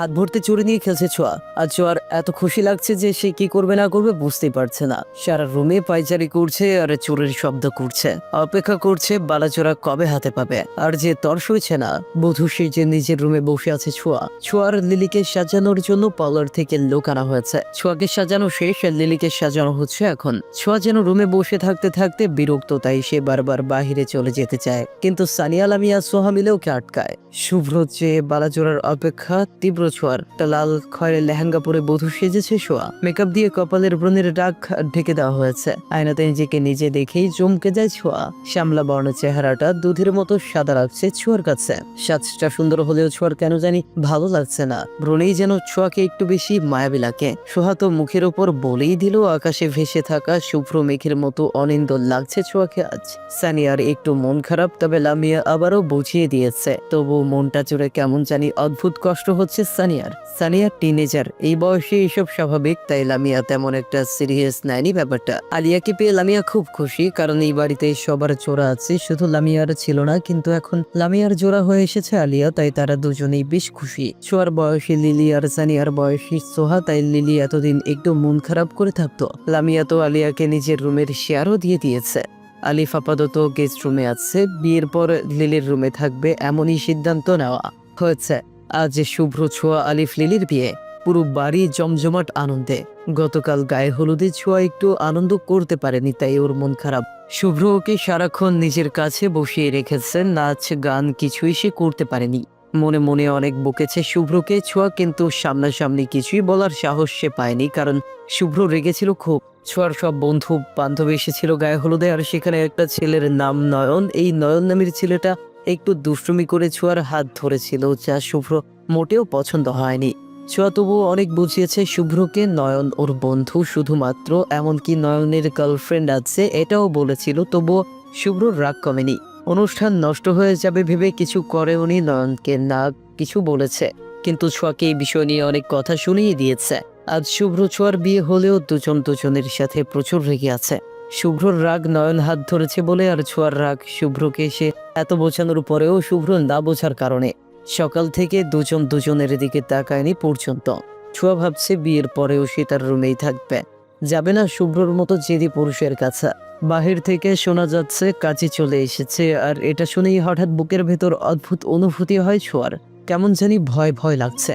হাত ভর্তি চুরি নিয়ে খেলছে ছোঁয়া। আর ছোঁয়ার এত খুশি লাগছে যে সে কি করবে না করবে বুঝতেই পারছে না। সারা রুমে পায়চারি করছে আর চোরের শব্দ করছে, অপেক্ষা করছে বালাচোরা কবে হাতে পাবে। আর যে তর্স হয়েছে না, বধূ সে যে নিজের রুমে বসে আছে ছোঁয়া। ছোঁয়ার লিলিকে সাজানোর জন্য পার্লার থেকে লোক আনা হয়েছে। ছোঁয়াকে সাজানো শেষ আর লিলিকে সাজানো হচ্ছে এখন। ছোঁয়া যেন রুমে বসে থাকতে থাকতে বিরক্ত, তাই সে বারবার বাহিরে চলে যেতে চায়, কিন্তু সানিয়া লামিয়া সোহা মিলে ওকে আটকায়। শুভ্র যে বালাজোড়ার অপেক্ষা তীব্র। ছোঁয়ার একটা লাল খয়ের লেহেঙ্গা পরে বধূ সেজেছে ছোঁয়া। মেকআপ দিয়ে কপালের ব্রণের দাগ ঢেকে দেওয়া হয়েছে। আয়নাতে নিজেকে নিজে দেখেই চমকে যায় ছোঁয়া। শ্যামলা বর্ণের চেহারাটা দুধের মতো সাদা লাগছে ছোঁয়ার কাছে। সাজটা সুন্দর হলেও ছোঁয়ার কেন জানি ভালো লাগছে না। ব্রণেই যেন ছোঁয়াকে একটু বেশি মায়াবী লাগে। সোহা তো মুখের ওপর বলেই দিল আকাশে ভেসে থাকা শুভ্র মেঘের মতো অনিন্দ লাগছে ছোঁয়াকে আজ। সানিয়ার একটু মন খারাপ, তবে লামিয়া আবারও বুঝিয়ে দিয়েছে। তবু মনটা জুড়ে কেমন জানি অদ্ভুত কষ্ট হচ্ছে সানিয়ার। সানিয়া টিনেজার, এই বয়সে এসব স্বাভাবিক, তাই লামিয়া তেমন একটা সিরিয়াস নেয়নি ব্যাপারটা। আলিয়াকে পেয়ে লামিয়া খুব খুশি, কারণ এই বাড়িতে সবার জোড়া আছে, শুধু লামিয়ার ছিল না। কিন্তু এখন লামিয়ার জোড়া হয়ে এসেছে আলিয়া, তাই তারা দুজনেই বেশ খুশি। ছোঁয়ার বয়সী লিলি আর সানিয়ার বয়সী সোহা, তাই লিলি এতদিন একটু মন খারাপ করে থাকতো। লামিয়া তো আলিয়াকে নিজের রুমের শেয়ারও দিয়ে দিয়েছে। আলিফ আপাতত গেস্ট রুমে আছে, বিয়ের পর লিলির রুমে থাকবে এমনই সিদ্ধান্ত নেওয়া হয়েছে। আজ শুভ্র ছোঁয়া আলিফ লিলির বিয়ে, পুরো বাড়ি জমজমাট আনন্দে। গতকাল গায়ে হলুদে ছোঁয়া একটু আনন্দ করতে পারেনি, তাই ওর মন খারাপ। শুভ্র ওকে সারাক্ষণ নিজের কাছে বসিয়ে রেখেছে, নাচ গান কিছুই সে করতে পারেনি। মনে মনে অনেক বকেছে শুভ্রকে ছোঁয়া, কিন্তু সামনাসামনি কিছুই বলার সাহস সে পায়নি, কারণ শুভ্র রেগেছিল খুব। ছোঁয়ার সব বন্ধু বান্ধব এসেছিল গায়ে হলুদে, আর সেখানে একটা ছেলের নাম নয়ন। এই নয়ন নামের ছেলেটা একটু দুষ্টুমি করে ছোঁয়ার হাত ধরেছিল, যা শুভ্র মোটেও পছন্দ হয়নি। ছোঁয়া তবুও অনেক বুঝিয়েছে শুভ্রকে নয়ন ওর বন্ধু শুধুমাত্র, এমনকি নয়নের গার্লফ্রেন্ড আছে এটাও বলেছিল। তবুও শুভ্রর রাগ কমেনি। অনুষ্ঠান নষ্ট হয়ে যাবে ভেবে কিছু করেওনি, নয়নকে না কিছু বলেছে, কিন্তু ছোঁয়াকে এই বিষয় নিয়ে অনেক কথা শুনিয়ে দিয়েছে। আজ শুভ্র ছোঁয়ার বিয়ে হলেও দুজন দুজনের সাথে প্রচুর রেগে আছে। শুভ্রর রাগ নয়ন হাত ধরেছে বলে, আর ছোঁয়ার রাগ শুভ্রকে সে এত বোঝানোর পরেও শুভ্র না বোঝার কারণে। সকাল থেকে দুজন দুজনের দিকে তাকায়নি পর্যন্ত। ছোঁয়া ভাবছে বিয়ের পরেও সে তার রুমেই থাকবে, যাবে না শুভ্রর মতো জেদি পুরুষের কাছে। বাহির থেকে শোনা যাচ্ছে কাজে চলে এসেছে, আর এটা শুনেই হঠাৎ বুকের ভেতর অদ্ভুত অনুভূতি হয় ছোঁয়ার। কেমন জানি ভয় ভয় লাগছে,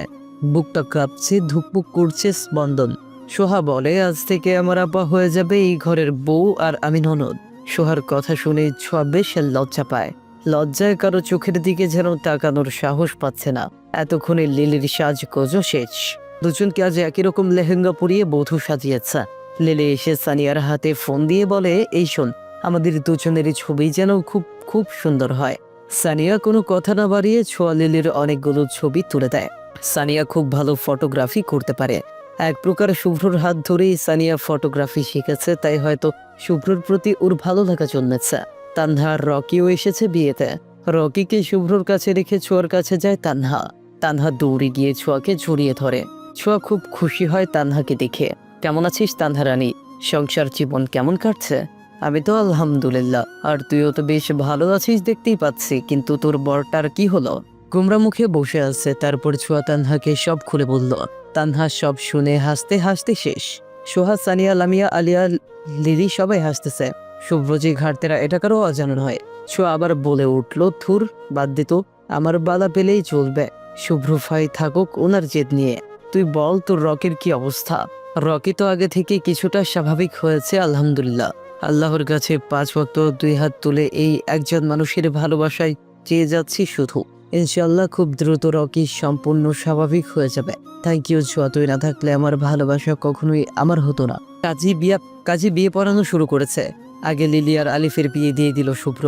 বুকটা কাঁপছে, ধুকপুক করছে স্পন্দন। সোহা বলে আজ থেকে আমার আপা হয়ে যাবে এই ঘরের বউ, আর আমি ননদ। সোহার কথা শুনে ছোঁয়া বেশ লজ্জা পায়। লজ্জায় কারো চোখের দিকে যেন তাকানোর সাহস পাচ্ছে না। এতক্ষণে লিলির সাজগোজও শেষ। দুজনকে আজ একই রকম লেহেঙ্গা পরিয়ে বধূ সাজিয়েছে। লিলি এসে সানিয়ার হাতে ফোন দিয়ে বলে, এই শোন, আমাদের দুজনেরই ছবি যেন খুব খুব সুন্দর হয়। সানিয়া কোনো কথা না বাড়িয়ে ছোঁয়া লিলির অনেকগুলো ছবি তুলে দেয়। সানিয়া খুব ভালো ফটোগ্রাফি করতে পারে। এক প্রকার শুভ্রর হাত ধরেই সানিয়া ফটোগ্রাফি শিখেছে, তাই হয়তো শুভ্রর প্রতি ওর ভালো লাগা জন্মেছে। তানহা আর রকিও এসেছে বিয়েতে। রকিকে শুভ্রর কাছে রেখে ছোঁয়ার কাছে যায় তানহা। তানহা দৌড়ে গিয়ে ছোঁয়াকে জড়িয়ে ধরে। ছোঁয়া খুব খুশি হয় তানহাকে দেখে। কেমন আছিস তানহা রানী? সংসার জীবন কেমন কাটছে? আমি তো আলহামদুলিল্লাহ, আর তুইও তো বেশ ভালো আছিস দেখতেই পাচ্ছি, কিন্তু তোর বরটার কি হলো? গুমরা মুখে বসে আছে। তারপর ছোঁয়া তানহাকে সব খুলে বলল। তানহা সব শুনে হাসতে হাসতে শেষ। সোহা, সানিয়া, লামিয়া, আলিয়া, লিলি সবাই হাসতেছে। শুভ্রজি ঘাটতেরা এটা কারো অজানা নয়। ছোঁয়া আবার বলে উঠল, থুর, বাদ দিত, আমার বালা পেলেই চলবে। শুভ্র ভাই থাকুক ওনার জেদ নিয়ে। তুই বল তোর রকির কি অবস্থা? রকি তো আগে থেকে কিছুটা স্বাভাবিক হয়েছে আলহামদুলিল্লাহ। আল্লাহর কাছে 5 ওয়াক্ত 2 হাত তুলে এই একজন মানুষের ভালোবাসায় চেয়ে যাচ্ছি শুধু। ইনশাআল্লাহ খুব দ্রুত রকি সম্পূর্ণ স্বাভাবিক হয়ে যাবে। থ্যাংক ইউ ছোঁয়া, তুই না থাকলে আমার ভালোবাসা কখনোই আমার হতো না। কাজী বিয়ে পড়ানো শুরু করেছে। আগে লিলি আর আলিফের বিয়ে দিয়ে দিল শুভ্র।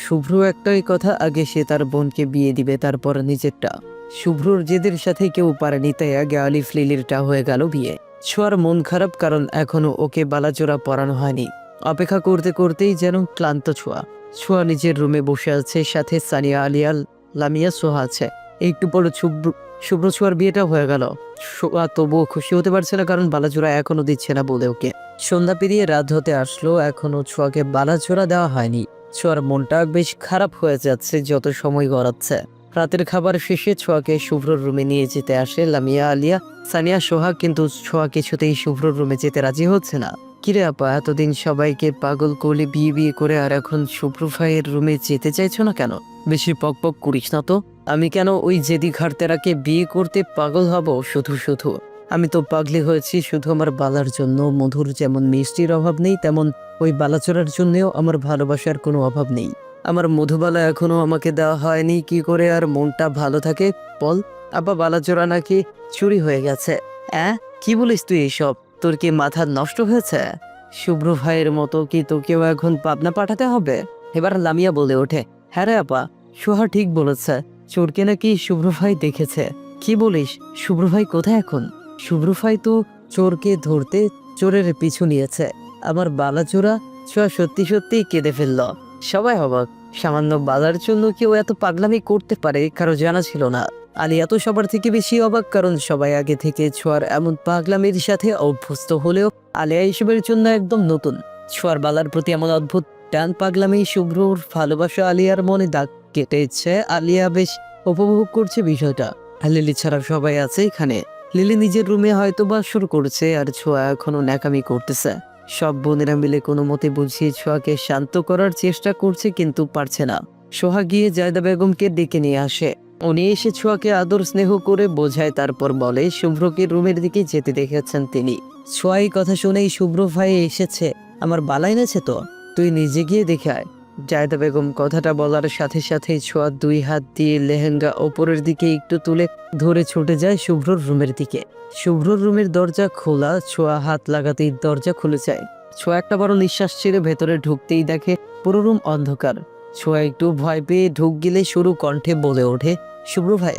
শুভ্র একটাই কথা, আগে সে তার বোনকে বিয়ে দিবে, তারপর নিজেরটা। শুভ্রর জেদের সাথে কেউ পারেনি, তাই আগে আলিফ লিলিরটা হয়ে গেল বিয়ে। ছোঁয়ার মন খারাপ, কারণ এখনো ওকে বালাজোড়া পরানো হয়নি। অপেক্ষা করতে করতেই যেন ক্লান্ত ছোঁয়া। ছোঁয়া নিজের রুমে বসে আছে, সাথে সানিয়া, আলিয়া, লামিয়া, সোহা আছে। একটু পর শুভ্র ছোঁয়ার বিয়েটা হয়ে গেল। সোহা তবুও খুশি হতে পারছে না, কারণ বালাজোড়া এখনো দিচ্ছে না বলে ওকে। সন্ধ্যা পেরিয়ে রাত হতে আসলো, এখনো ছোঁয়াকে বালাজোড়া দেওয়া হয়নি। ছোঁয়ার মনটা বেশ খারাপ হয়ে যাচ্ছে যত সময় গড়াচ্ছে। রাতের খাবার শেষে ছোঁয়াকে শুভ্রর রুমে নিয়ে যেতে আসে লামিয়া, আলিয়া, সানিয়া, সোহাগ, কিন্তু ছোঁয়া কিছুতেই শুভ্রর রুমে যেতে রাজি হচ্ছে না। কিরে আপা, এতদিন সবাইকে পাগল করলে বিয়ে বিয়ে করে, আর এখন শুভ্র ভাইয়ের রুমে যেতে চাইছো না কেন? বেশি পক পক করিস না তো। আমি কেন ওই জেদি ঘাড়তেরাকে বিয়ে করতে পাগল হব শুধু শুধু? আমি তো পাগলি হয়েছি শুধু আমার বালার জন্য। মধুর যেমন মিষ্টির অভাব নেই, তেমন ওই বালাচোরার জন্যও আমার ভালোবাসার কোনো অভাব নেই। আমার মধুবালা এখনো আমাকে দেওয়া হয়নি, কি করে আর মনটা ভালো থাকে বল? আব্বা, বালাচোরা নাকি চুরি হয়ে গেছে। কি বলিস তুই এইসব? তোর কি মাথা নষ্ট হয়েছে? শুভ্র ভাইয়ের মতো কি তোকেও এখন পাবনা পাঠাতে হবে? এবার লামিয়া বলে ওঠে, হ্যাঁ রে আপা, সোহা ঠিক বলেছে, চোরকে নাকি শুভ্র ভাই দেখেছে। কি বলিস? শুভ্র ভাই কোথায় এখন? শুভ্র ভাই তো চোরকে ধরতে চোরের পিছু নিয়েছে। আমার বালাচোরা ছোঁয়া সত্যি সত্যি কেঁদে ফেলল। সবাই অবাক, সামান্য বালার জন্য কেউ এত পাগলামি করতে পারে কারো জানা ছিল না। আলিয়া তো সবার থেকে বেশি অবাক, কারণ সবাই আগে থেকে ছোঁয়ার এমন পাগলামির সাথে অভ্যস্ত হলেও আলিয়া এসবের জন্য একদম নতুন। ছোঁয়ার বালার প্রতি এমন অদ্ভুত টান, পাগলামি, শুভ্রর ভালোবাসা আলিয়ার মনে দাগ কেটেছে। আলিয়া বেশ উপভোগ করছে বিষয়টা। লিলি ছাড়া সবাই আছে এখানে। লিলি নিজের রুমে হয়তো বা শুরু করছে, আর ছোঁয়া এখনো ন্যাকামি করতেছে। সব বোনেরা মিলে কোনো মতে বুঝিয়ে ছোঁয়াকে শান্ত করার চেষ্টা করছে, কিন্তু পারছে না। সোহা গিয়ে জায়দা বেগমকে ডেকে নিয়ে আসে। উনি এসে ছোঁয়াকে আদর স্নেহ করে বোঝায়, তারপর বলে শুভ্রকে রুমের দিকে যেতে দেখেছেন তিনি। ছোঁয়া এই কথা শুনেই, শুভ্র ভাই এসেছে, আমার বালা এনেছে তো, তুই নিজে গিয়ে দেখে আয়। জায়দা বেগম কথাটা বলার সাথে সাথে ছোঁয়া দুই হাত দিয়ে লেহেঙ্গা ওপরের দিকে একটু তুলে ধরে ছুটে যায় শুভ্রর রুমের দিকে। শুভ্রর রুমের দরজা খোলা, ছোঁয়া হাত লাগাতেই দরজা খুলে যায়। ছোঁয়া একটা বড় নিঃশ্বাস ছেড়ে ভেতরে ঢুকতেই দেখে পুরো রুম অন্ধকার। ছোঁয়া একটু ভয় পেয়ে ঢুক গেলে সরু কণ্ঠে বলে ওঠে, শুভ্র ভাই,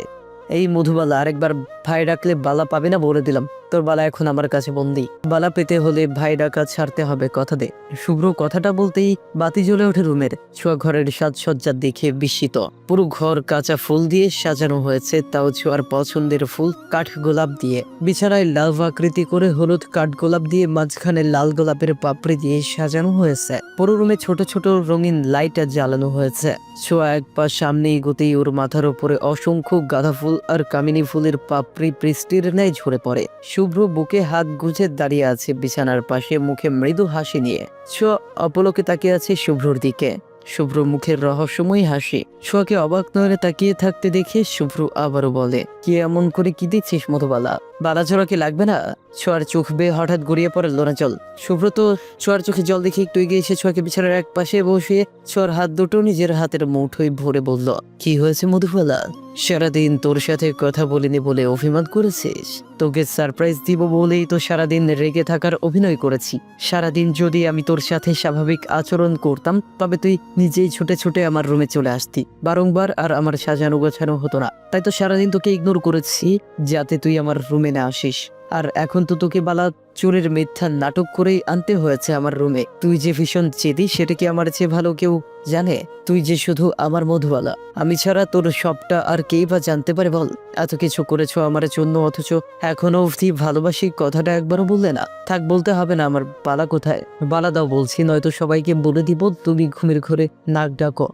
এই মধুবালা আরেকবার ভাই ডাকলে বালা পাবে না বলে দিলাম। তোর বালা এখন আমার কাছে বন্দি। বালা পেতে হলে ভাই ডাকা ছাড়তে হবে, কথা দে। শুভ্র কথাটা বলতেই বাতি জ্বলে ওঠে রুমের। ছোঁয়া ঘরের সাজসজ্জা দেখে বিস্মিত। পুরো ঘর কাঁচা ফুল দিয়ে সাজানো হয়েছে, তাও ছোঁয়ার পছন্দের ফুল, কাঠ গোলাপ দিয়ে। বিছানায় লাভ আকৃতি করে হলুদ কাঠ গোলাপ দিয়ে, মাঝখানে লাল গোলাপের পাপড়ি দিয়ে সাজানো হয়েছে। পুরো রুমে ছোট ছোট রঙিন লাইট জ্বালানো হয়েছে। ছোঁয়া এক পা সামনে এগোতেই ওর মাথার উপরে অসংখ্য গাঁদা ফুল আর কামিনী ফুলের পাপড়ি বৃষ্টির ন্যায় ঝরে পড়ে। শুভ্র বুকে হাত গুজে দাঁড়িয়ে আছে বিছানার পাশে, মুখে মৃদু হাসি নিয়ে। ছোঁয়া অপলকে তাকিয়ে আছে শুভ্রর দিকে। শুভ্র মুখের রহস্যময়ী হাসি। ছোঁয়াকে অবাক নয়নে তাকিয়ে থাকতে দেখে শুভ্র আবারও বলে, কি এমন করে কি দিচ্ছিস মধুবালা? বালাচোরা কি লাগবে না? ছোঁয়ার চোখ বেয়ে হঠাৎ গড়িয়ে পড়ে লোনা জল। শুভ্র তো ছোঁয়ার চোখে জল দেখে একটু এগিয়ে এসে ছোঁয়াকে বিছানার এক পাশে বসিয়ে ছোঁয়ার হাত দুটো নিজের হাতের মুঠোয় ভরে বলল, কি হয়েছে মধুবালা? সারাদিন তোর সাথে কথা বলিনি বলে অভিমান করেছিস? তোকে সারপ্রাইজ দিব বলেই তো সারাদিন রেগে থাকার অভিনয় করেছি। সারাদিন যদি আমি তোর সাথে স্বাভাবিক আচরণ করতাম, তবে তুই নিজেই ছুটে ছুটে আমার রুমে চলে আসতি বারংবার, আর আমার সাজানো গোছানো হতো না। তাই তো সারাদিন তোকে ইগনোর করেছি, যাতে তুই আমার রুমে না আসিস। আর এখন তো তোকে বালা চোরের মিথ্যা নাটক করেই আনতে হয়েছে আমার রুমে। তুই যে ভীষণ চেদি, সেটা কি আমার চেয়ে ভালো কেউ জানে? তুই যে শুধু আমার মধুবালা, আমি ছাড়া তোর সবটা আর কেই বা জানতে পারে বল? এত কিছু করেছো আমার জন্য, অথচ এখনো অবধি ভালোবাসি কথাটা একবারও বললে না। থাক, বলতে হবে না। আমার বালা কোথায়? বালা দাও বলছি, নয়তো সবাইকে বলে দিব তুমি ঘুমের ঘরে নাক ডাকো।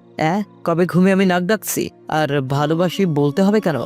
কবে ঘুমে আমি নাক ডাকছি? আর ভালোবাসি বলতে হবে কেন?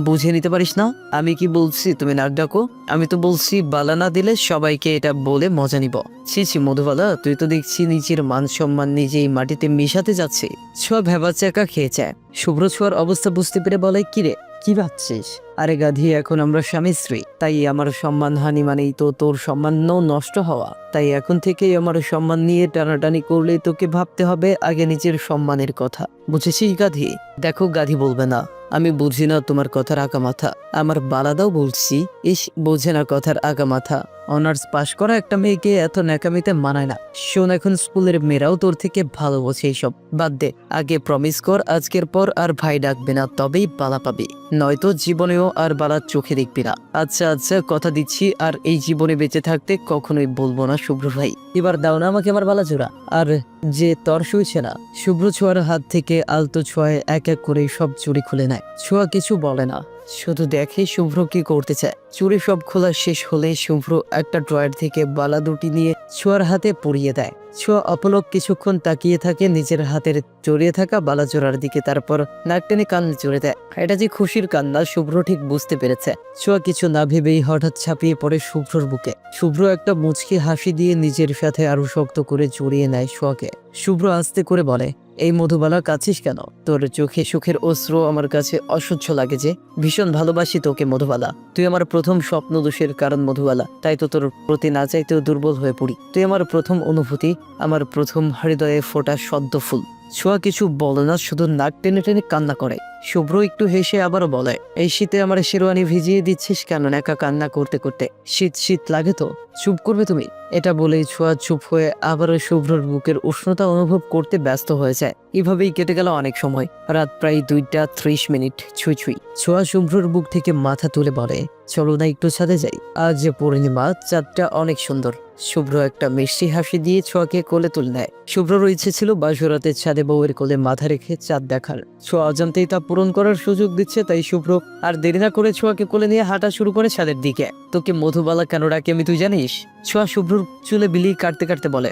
বুঝে নিতে পারিস না? আমি কি বলছি তুমি নাক ডাকো? আমি তো বলছি বালা না দিলে সবাইকে এটা বলে মজা নিব। ছি ছি মধুবালা, তুই তো দেখছি নিজের মান সম্মান নিজেই মাটিতে মিশাতে যাচ্ছে। ছোঁয়া ভেবা চাকা খেয়েছে। শুভ্র ছোঁয়ার অবস্থা বুঝতে পেরে বলে, কিরে কি ভাবছিস? আরে গাধি, এখন আমরা স্বামী স্ত্রী, তাই আমার সম্মান হানি মানেই তো তোর সম্মানও নষ্ট হওয়া। তাই এখন থেকেই আমার সম্মান নিয়ে টানাটানি করলে তোকে ভাবতে হবে আগে নিজের সম্মানের কথা, বুঝেছিস গাধি? দেখো গাধি বলবে না, আমি বুঝি না তোমার কথার আগা মাথা। আমার বালাদাও বলছি, ইস বোঝে না কথার আগা মাথা। অনার্স পাশ করা একটা মেয়েকে এত ন্যাকামিতে মানায় না। শোন, এখন স্কুলের মেয়েরাও তোর থেকে ভালো বোঝে এইসব। বাদ দে, আগে প্রমিস কর আজকের পর আর ভাই ডাকবে না, তবেই বালা পাবি, নয়তো জীবনেও আর বালার চোখে দেখবি না। আচ্ছা আচ্ছা, কথা দিচ্ছি আর এই জীবনে বেঁচে থাকতে কখনোই বলবো না শুভ্র ভাই। এবার দাও না আমাকে আমার বালা জোড়া। আর যে তর শুইছে না। শুভ্র ছোঁয়ার হাত থেকে আলতো ছোঁয়ায় এক এক করে সব চুড়ি খুলে নেয়। ছোঁয়া কিছু বলে না। শুধু দেখে শুভ্র কি করতে চায়। চুরি সব খোলা শেষ হলে শুভ্র একটা ড্রয়ার থেকে বালা দুটি নিয়ে ছোঁয়ার হাতে পরিয়ে দেয়। ছোঁয়া অপলক কিছুক্ষণ তাকিয়ে থাকে নিজের হাতের জড়িয়ে থাকা বালা জোড়ার দিকে, তারপর নাক টেনে কান জুড়ে দেয়। এটা যে খুশির কান্না শুভ্র ঠিক বুঝতে পেরেছে। ছোঁয়া কিছু না ভেবেই হঠাৎ ছাপিয়ে পড়ে শুভ্রর বুকে। শুভ্র একটা মুচকি হাসি দিয়ে নিজের সাথে আরো শক্ত করে জড়িয়ে নেয় ছোঁয়াকে। শুভ্র আস্তে করে বলে, এই মধুবালা কাছিস কেন? তোর চোখে সুখের অশ্রু আমার কাছে অসহ্য লাগে যে। ভীষণ ভালোবাসি তোকে মধুবালা। তুই আমার প্রথম স্বপ্ন দোষের কারণ মধুবালা, তাই তো তোর প্রতি না চাইতেও দুর্বল হয়ে পড়ি। তুই আমার প্রথম অনুভূতি, আমার প্রথম হৃদয়ে ফোটা সদ্য ফুল। ছোঁয়া কিছু বলে না, শুধু নাক টেনে টেনে কান্না করে। শুভ্র একটু হেসে আবারও বলে, এই শীতে আমার শেরওয়ানি ভিজিয়ে দিচ্ছিস কেন? একা কান্না করতে করতে শীত শীত লাগে তো, চুপ করবে তুমি? এটা বলেই ছোঁয়া চুপ হয়ে আবারও শুভ্রর বুকের উষ্ণতা অনুভব করতে ব্যস্ত হয়ে যায়। এভাবেই কেটে গেল অনেক সময়। রাত প্রায় 2:30 ছুঁই ছুঁই। ছোঁয়া শুভ্রর বুক থেকে মাথা তুলে বলে, চলো না একটু ছাদে যাই, আজ যে পূর্ণিমা, চাঁদটা অনেক সুন্দর। শুভ্র একটা মিষ্টি হাসি দিয়ে ছোঁয়াকে কোলে তুলে নেয়। শুভ্রর ইচ্ছে ছিল বাসরাতের ছাদে বউয়ের কোলে মাথা রেখে চাঁদ দেখার। ছোঁয়া অজান্তেই তা পূরণ করার সুযোগ দিচ্ছে, তাই শুভ্র আর দেরি না করে ছোঁয়াকে কোলে নিয়ে হাঁটা শুরু করে ছাদের দিকে। তোকে মধুবালা কেন ডাকে আমি তুই জানিস? ছোঁয়া শুভ্রর চুলে বিলি কাটতে কাটতে বলে,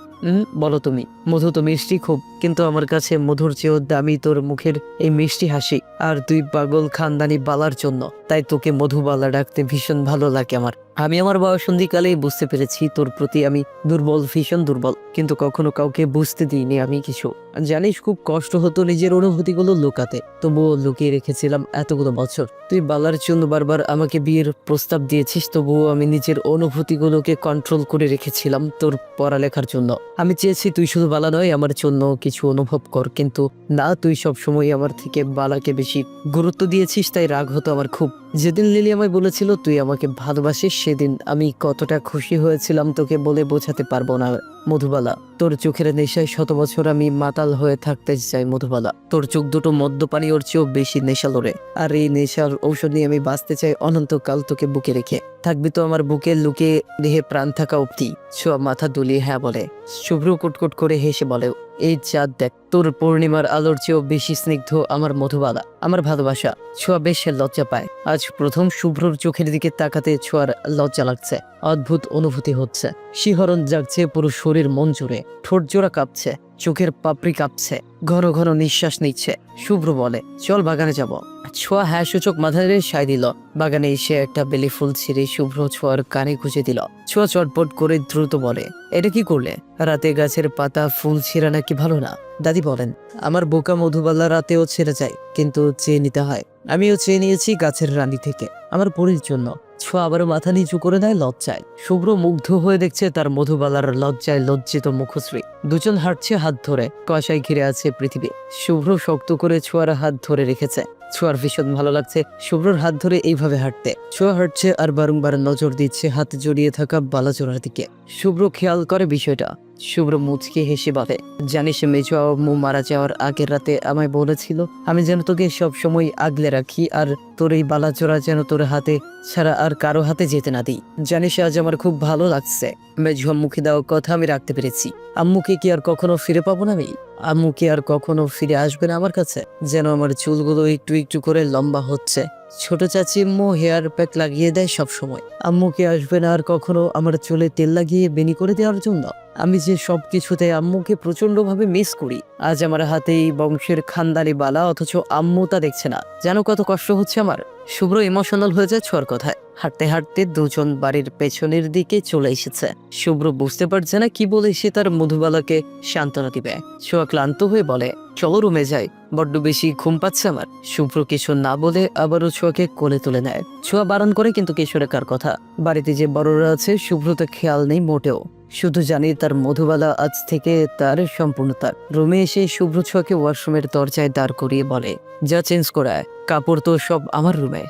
বলো তুমি। মধু তো মিষ্টি খুব, কিন্তু আমার কাছে মধুর চেয়েও দামি তোর মুখের এই মিষ্টি হাসি আর তুই পাগল খানদানি বালার জন্য, তাই তোকে মধুবালা ডাকতে ভীষণ ভালো লাগে আমার। আমি আমার বয়সন্ধিকালেই বুঝতে পেরেছি তোর প্রতি আমি দুর্বল, ভীষণ দুর্বল, কিন্তু কখনো কাউকে বুঝতে দিইনি আমি কিছু। জানিস খুব কষ্ট হতো নিজের অনুভূতিগুলো লুকাতে, তবুও লুকিয়ে রেখেছিলাম এতগুলো বছর। তুই বালার জন্য বারবার আমাকে বিয়ের প্রস্তাব দিয়েছিস, তবুও আমি নিজের অনুভূতিগুলোকে কন্ট্রোল করে রেখেছিলাম তোর পড়ালেখার জন্য। আমি চেয়েছি তুই শুধু বালা নয়, আমার জন্য কিছু অনুভব কর, কিন্তু না, তুই সবসময় আমার থেকে বালাকে বেশি গুরুত্ব দিয়েছিস, তাই রাগ হতো আমার খুব। যেদিন লিলি আমায় বলেছিল তুই আমাকে ভালোবাসিস, সেদিন আমি কতটা খুশি হয়েছিলাম তোকে বলে বোঝাতে পারবো না মধুবালা। তোর চোখের নেশায় শত বছর আমি মাতাল হয়ে থাকতে চাই মধুবালা। তোর চোখ দুটো মদ্যপানি ওর চেয়েও বেশি নেশা লড়ে, আর এই নেশার ঔষধ নিয়ে আমি বাঁচতে চাই অনন্তকাল তোকে বুকে রেখে। থাকবি তো আমার বুকে লুকিয়ে, দেহে প্রাণ থাকা অব্দি। ছোঁয়া মাথা দুলিয়ে হ্যাঁ বলে। শুভ্র কুটকুট করে হেসে বলে, এই চাঁদ দেখ, তোর পূর্ণিমার আলোর চেয়েও বেশি স্নিগ্ধ আমার মধুবালা, আমার ভালোবাসা। ছোঁয়া বেশ লজ্জা পায়। আজ প্রথম শুভ্রর চোখের দিকে তাকাতে ছোঁয়ার লজ্জা লাগছে। অদ্ভুত অনুভূতি হচ্ছে, শিহরণ জাগছে পুরো শরীর মন জুড়ে। ঠোঁট জোড়া কাঁপছে, চোখের পাপড়ি কাঁপছে, ঘন ঘন নিঃশ্বাস নিচ্ছে। শুভ্র বলে, চল বাগানে যাব। ছোঁয়া হ্যাঁ সূচক মাথা ধরে সায় দিল। বাগানে এসে একটা বেলি ফুল ছিঁড়ে শুভ্র ছোঁয়ার কানে গুঁজে দিল। ছোঁয়া চটপট করে দ্রুত বলে, এটা কি করলে? রাতে গাছের পাতা ফুল ছিঁড়া নাকি ভালো না? দাদি বলেন, আমার বোকা মধুবালা রাতেও ছেড়ে যায়, কিন্তু চেয়ে নিতে হয়। আমিও চেয়ে নিয়েছি গাছের রানী থেকে, আমার পরীর জন্য। ছোঁয়া আবারও মাথা নিচু করে দেয় লজ্জায়। শুভ্র মুগ্ধ হয়ে দেখছে তার মধুবালার লজ্জায় লজ্জিত মুখশ্রী। দুজন হাঁটছে হাত ধরে, কুয়াশায় ঘিরে আছে পৃথিবী। শুভ্র শক্ত করে ছোঁয়ার হাত ধরে রেখেছে। ছোঁয়ার ভীষণ ভালো লাগছে শুভ্রর হাত ধরে এইভাবে হাঁটতে। ছোঁয়া হাঁটছে আর বারংবার নজর দিচ্ছে হাতে জড়িয়ে থাকা বালাজোড়ার দিকে। শুভ্র খেয়াল করে বিষয়টা। শুভ্র মুচকে হেসে বলে, জানিস মেজো আম্মু মারা যাওয়ার আগের রাতে আমায় বলেছিল আমি যেন তোকে সবসময় আগলে রাখি, আর তোর এই বালাজোড়া যেন তোর হাতে ছাড়া আর কারো হাতে যেতে না দিই। জানিস আজ আমার খুব ভালো লাগছে। মেজো আম্মুকে দেওয়া কথা আমি রাখতে পেরেছি। আম্মুকে কি আর কখনো ফিরে পাবো না আমি? আম্মু কি আর কখনো ফিরে আসবে না আমার কাছে? যেন আমার চুলগুলো একটু একটু করে লম্বা হচ্ছে। ছোট চাচি আম্মু হেয়ার প্যাক লাগিয়ে দেয় সব সময়। আম্মু কি আসবে না আর কখনো আমার চুলে তেল লাগিয়ে বেনি করে দেওয়ার জন্য? আমি যে সবকিছুতে আম্মুকে প্রচন্ড ভাবে মিস করি। আজ আমার হাতে এই বংশের খানদানি বালা, অথচ আম্মু তা দেখছে না। যেন কত কষ্ট হচ্ছে আমার। শুভ্র ইমোশনাল হয়ে যায় ছোঁয়ার কথায়। হাঁটতে হাঁটতে দুজন বাড়ির পেছনের দিকে চলে এসেছে। শুভ্র বুঝতে পারছে না কি বলে সে তার মধুবালাকে সান্ত্বনা দিবে। ছোঁয়া ক্লান্ত হয়ে বলে, চলো রুমে যাই, বড্ড বেশি ঘুম পাচ্ছে আমার। শুভ্র কিছু না বলে আবারও ছোঁয়াকে কোলে তুলে নেয়। ছোঁয়া বারণ করে, কিন্তু কিশোরে কার কথা। বাড়িতে যে বড়রা আছে শুভ্র তো খেয়াল নেই মোটেও। শুধু জানি তার মধুবালা আজ থেকে তার সম্পূর্ণ তার। রুমে এসে শুভ্র ছোঁয়াকে ওয়াশরুমের দরজায় দাঁড় করিয়ে বলে, যা চেঞ্জ করায়, কাপড় তো সব আমার রুমে।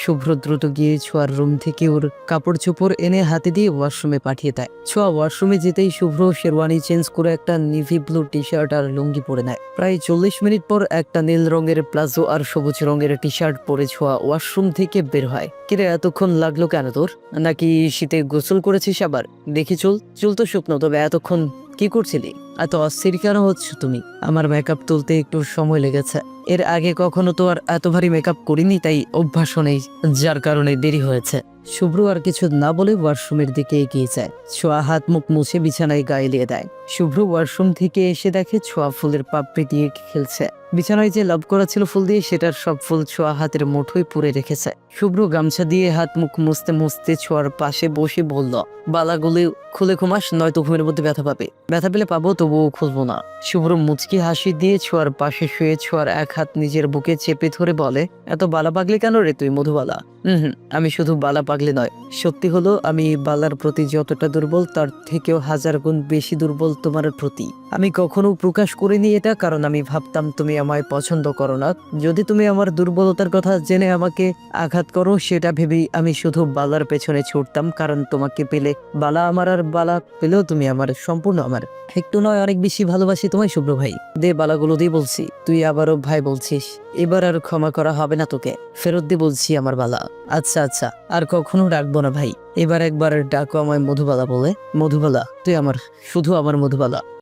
শুভ্র দ্রুত গিয়ে ছোঁয়ার রুম থেকে ওর কাপড় চোপড় এনে হাতে দিয়ে ওয়াশরুমে পাঠিয়ে দেয়। ছোঁয়া ওয়াশরুমে যেতেই শুভ্র শেরওয়ানি চেঞ্জ করে একটা নেভি ব্লু টি শার্ট আর লুঙ্গি পরে নেয়। প্রায় 40 মিনিট পর একটা নীল রঙের প্লাজো আর সবুজ রঙের টি শার্ট পরে ছোঁয়া ওয়াশরুম থেকে বের হয়। কিরে এতক্ষণ লাগলো কেন তোর? নাকি শীতে গোসল করেছিস আবার? দেখি চুল তো শুকনো, তবে এতক্ষণ কি করছিলি? এত অস্থির কেন হচ্ছ তুমি? আমার মেকআপ তুলতে একটু সময় লেগেছে। এর আগে কখনো তো আর এত ভারী মেকআপ করিনি, তাই অভ্যাসও নেই, যার কারণে দেরি হয়েছে। শুভ্র আর কিছু না বলে ওয়াশরুমের দিকে এগিয়ে যায়। ছোঁয়া হাত মুখ মুছে বিছানায় গায়ে দিয়ে দেয়। শুভ্র ওয়াশরুম থেকে এসে দেখে ছোঁয়া ফুলের পাপড়ি দিয়ে খেলছে। বিছানায় যে লাভ করা ছিল ফুল দিয়ে, সেটার সব ফুল ছোঁয়া হাতের মুঠোয় পুরে রেখেছে। শুভ্র গামছা দিয়ে হাত মুখ মুছতে মুছতে ছোঁয়ার পাশে বসে বলল, বালাগুলি খুলে ঘুমাস, নয়তো ঘুমের মধ্যে ব্যথা পাবে। ব্যথা পেলে পাবো, তবুও খুলবো না। শুভ্র মুচকি হাসি দিয়ে ছোঁয়ার পাশে শুয়ে ছোঁয়ার এক হাত নিজের বুকে চেপে ধরে বলে, এত বালা পাগলি কেন রে তুই মধুবালা? আমি শুধু বালা পাগলি নয়, সত্যি হলো আমি বালার প্রতি যতটা দুর্বল, তার থেকেও 1000 গুণ বেশি দুর্বল তোমার প্রতি। আমি কখনো প্রকাশ করিনি এটা, কারণ আমি ভাবতাম তুমি আমায় পছন্দ করো না। যদি তুমি আমার দুর্বলতার কথা জেনে আমাকে আঘাত করো, সেটা ভেবেই আমি শুধু বালার পেছনে ছুটতাম, কারণ তোমাকে পেলে বালা আমার, আর বালা পেলেও তুমি আমার, সম্পূর্ণ আমার। একটু নয়, অনেক বেশি ভালোবাসি তোমায় শুভ্র ভাই। দে বালাগুলো দিয়ে বলছি। তুই আবারও ভাই বলছিস? এবার আর ক্ষমা করা হবে না তোকে, ফেরত দিয়ে বলছি আমার বালা। আচ্ছা আচ্ছা, আর কখনো ডাকবো না ভাই। এবার একবার ডাকো আমায় মধুবালা বলে। মধুবালা, তুই আমার, শুধু আমার মধুবালা।